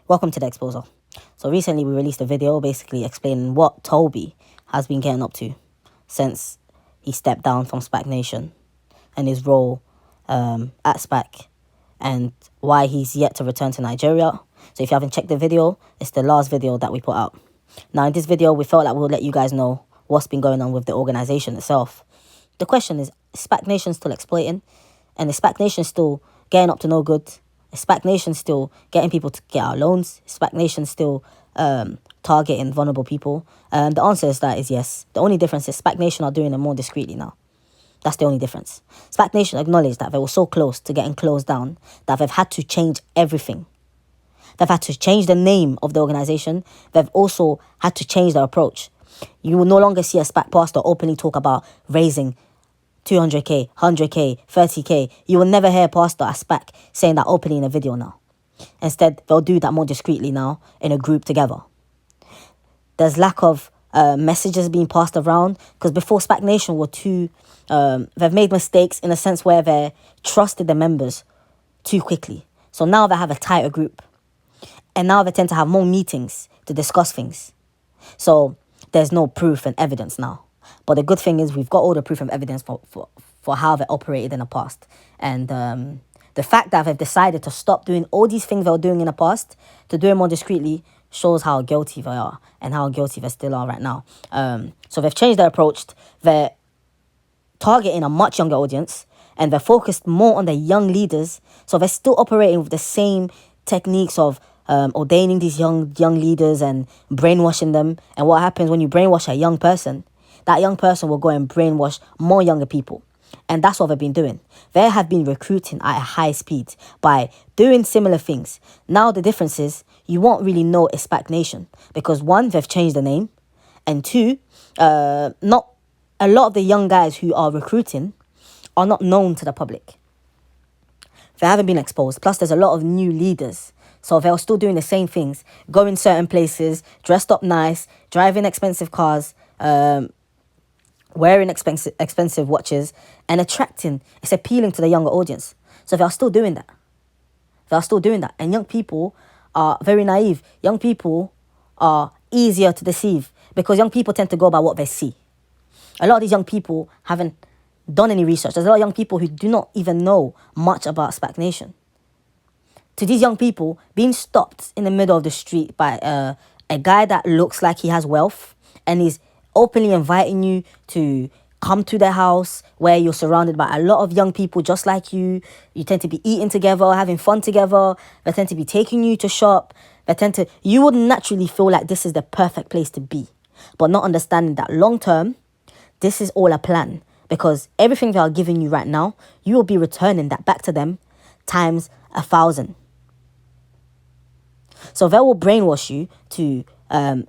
Welcome to the Exposer. So recently we released a video basically explaining what Toby has been getting up to since he stepped down from Spac Nation and his role at Spac, and why he's yet to return to Nigeria. So if you haven't checked the video, it's the last video that we put out. Now in this video, we felt like we'll let you guys know what's been going on with the organization itself. The question is Spac Nation still exploiting? And is Spac Nation still getting up to no good? Is Spac Nation still getting people to get out loans? Is Spac Nation still targeting vulnerable people? The answer is that is yes. The only difference is Spac Nation are doing it more discreetly now. That's the only difference. Spac Nation acknowledged that they were so close to getting closed down that they've had to change everything. They've had to change the name of the organization. They've also had to change their approach. You will no longer see a Spac pastor openly talk about raising 200k, 100k, 30k. You will never hear a pastor at Spac saying that openly in a video now. Instead, they'll do that more discreetly now in a group together. There's lack of messages being passed around, because before Spac Nation were they've made mistakes in a sense where they trusted the members too quickly. So now they have a tighter group. And now they tend to have more meetings to discuss things. So there's no proof and evidence now. But the good thing is we've got all the proof and evidence for how they operated in the past. And the fact that they've decided to stop doing all these things they were doing in the past to do it more discreetly shows how guilty they are and how guilty they still are right now. So they've changed their approach. They're targeting a much younger audience, and they're focused more on the young leaders. So they're still operating with the same techniques of ordaining these young leaders and brainwashing them. And what happens when you brainwash a young person? That young person will go and brainwash more younger people. And that's what they've been doing. They have been recruiting at a high speed by doing similar things. Now the difference is you won't really know it's Spac Nation, because one, they've changed the name, and two, not a lot of the young guys who are recruiting are not known to the public. They haven't been exposed. Plus, there's a lot of new leaders. So they're still doing the same things, going certain places, dressed up nice, driving expensive cars, wearing expensive watches, and it's appealing to the younger audience. So they're still doing that. And young people are very naive. Young people are easier to deceive because young people tend to go by what they see. A lot of these young people haven't done any research. There's a lot of young people who do not even know much about Spac Nation. To these young people, being stopped in the middle of the street by a guy that looks like he has wealth and is openly inviting you to come to their house where you're surrounded by a lot of young people just like you. You tend to be eating together, having fun together. They tend to be taking you to shop. You would naturally feel like this is the perfect place to be, but not understanding that long term, this is all a plan, because everything they are giving you right now, you will be returning that back to them times 1,000. So they will brainwash you to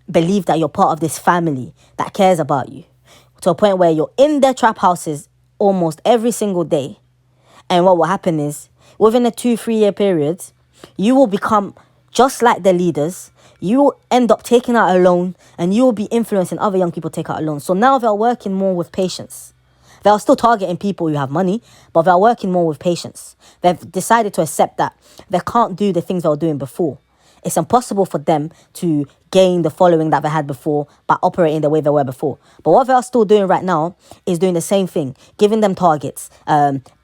believe that you're part of this family that cares about you, to a point where you're in their trap houses almost every single day. And what will happen is, within a 2-3 year period, you will become just like the leaders. You will end up taking out a loan, and you will be influencing other young people to take out a loan. So now they're working more with patience. They are still targeting people who have money, but they're working more with patience. They've decided to accept that they can't do the things they were doing before. It's impossible for them to gain the following that they had before by operating the way they were before. But what they are still doing right now is doing the same thing, giving them targets,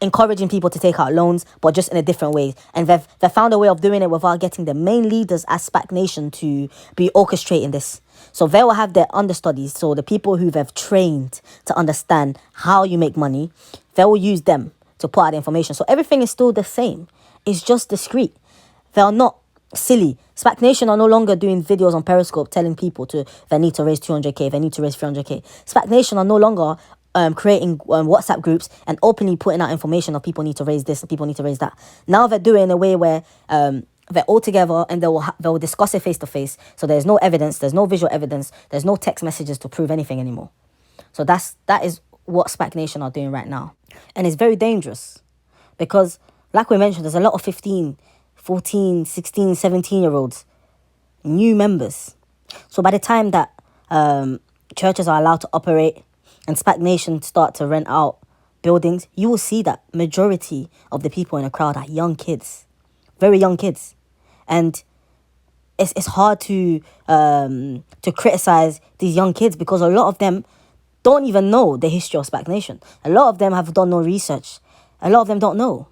encouraging people to take out loans, but just in a different way. And they've found a way of doing it without getting the main leaders as Spac Nation to be orchestrating this. So they will have their understudies, so the people who they've trained to understand how you make money, they will use them to put out the information. So everything is still the same. It's just discreet. They are not silly. Spac Nation are no longer doing videos on Periscope telling people they need to raise 200k, they need to raise 300k. Spac Nation are no longer creating WhatsApp groups and openly putting out information of people need to raise this and people need to raise that. Now they're doing it in a way where they're all together and they will discuss it face to face. So there's no evidence, there's no visual evidence, there's no text messages to prove anything anymore. So that is what Spac Nation are doing right now. And it's very dangerous because, like we mentioned, there's a lot of 15, 14, 16, 17-year-olds, new members. So by the time that churches are allowed to operate and Spac Nation start to rent out buildings, you will see that majority of the people in the crowd are young kids, very young kids. And it's hard to criticize these young kids because a lot of them don't even know the history of Spac Nation. A lot of them have done no research. A lot of them don't know.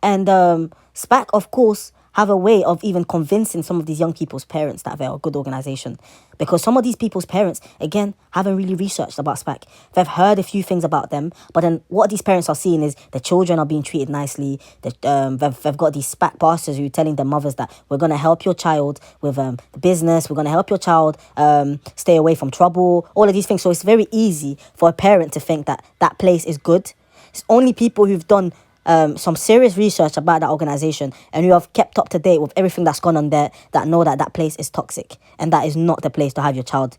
And SPAC, of course, have a way of even convincing some of these young people's parents that they're a good organization. Because some of these people's parents, again, haven't really researched about SPAC. They've heard a few things about them, but then what these parents are seeing is the children are being treated nicely. They've got these SPAC pastors who are telling their mothers that we're going to help your child with the business, we're going to help your child stay away from trouble, all of these things. So it's very easy for a parent to think that that place is good. It's only people who've done some serious research about that organization and who have kept up to date with everything that's gone on there that know that that place is toxic and that is not the place to have your child.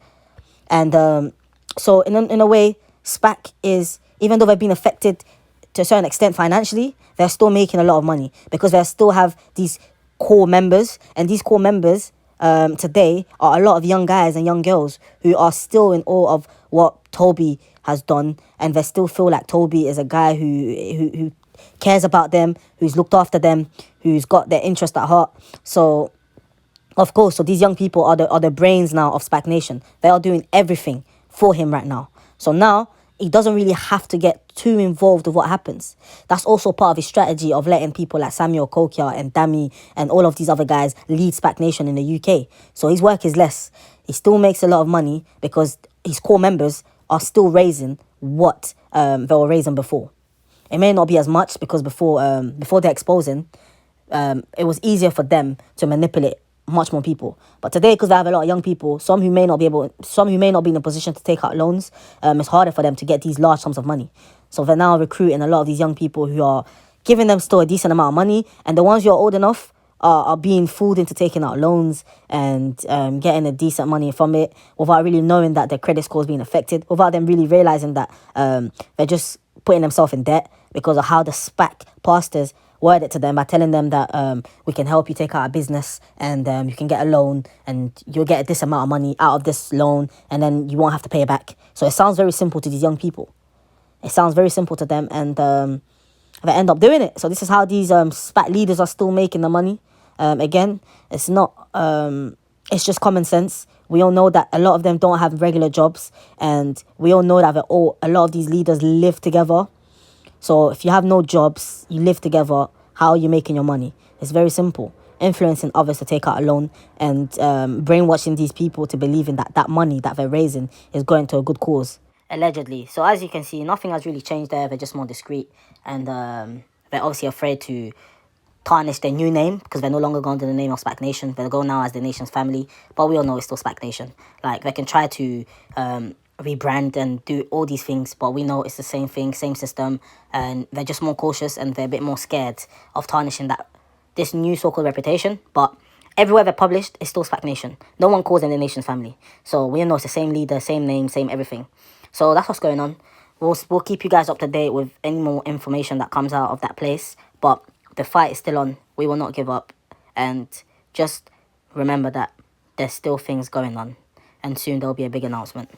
And so in a way, SPAC is, even though they've been affected to a certain extent financially, they're still making a lot of money because they still have these core members, and these core members today are a lot of young guys and young girls who are still in awe of what Toby has done, and they still feel like Toby is a guy who cares about them, who's looked after them, who's got their interest at heart. So of course, so these young people are the brains now of Spac Nation. They are doing everything for him right now. So now he doesn't really have to get too involved with what happens. That's also part of his strategy of letting people like Samuel Kokia and Dami and all of these other guys lead Spac Nation in the UK. So his work is less. He still makes a lot of money because his core members are still raising what they were raising before. It may not be as much because before they're exposing, it was easier for them to manipulate much more people. But today, because they have a lot of young people, some who may not be in a position to take out loans, it's harder for them to get these large sums of money. So they're now recruiting a lot of these young people who are giving them still a decent amount of money, and the ones who are old enough are being fooled into taking out loans and getting a decent money from it without really knowing that their credit score is being affected, without them really realizing that they're just putting themselves in debt because of how the SPAC pastors word it to them by telling them that we can help you take out a business and you can get a loan and you'll get this amount of money out of this loan and then you won't have to pay it back. So it sounds very simple to these young people. It sounds very simple to them, and they end up doing it. So this is how these SPAC leaders are still making the money. Again, it's not, it's just common sense. We all know that a lot of them don't have regular jobs, and we all know that a lot of these leaders live together. So if you have no jobs, you live together, how are you making your money? It's very simple. Influencing others to take out a loan and brainwashing these people to believing that that money that they're raising is going to a good cause. Allegedly. So as you can see, nothing has really changed there. They're just more discreet, and they're obviously afraid to tarnish their new name because they're no longer going under the name of Spac Nation. They go now as the Nation's family, but we all know it's still Spac Nation. Like, they can try to rebrand and do all these things, but we know it's the same thing, same system, and they're just more cautious and they're a bit more scared of tarnishing this new so-called reputation. But everywhere they're published, it's still Spac Nation. No one calls them the Nation's family. So we know it's the same leader, same name, same everything. So that's what's going on. We'll keep you guys up to date with any more information that comes out of that place. But the fight is still on. We will not give up. And just remember that there's still things going on. And soon there'll be a big announcement.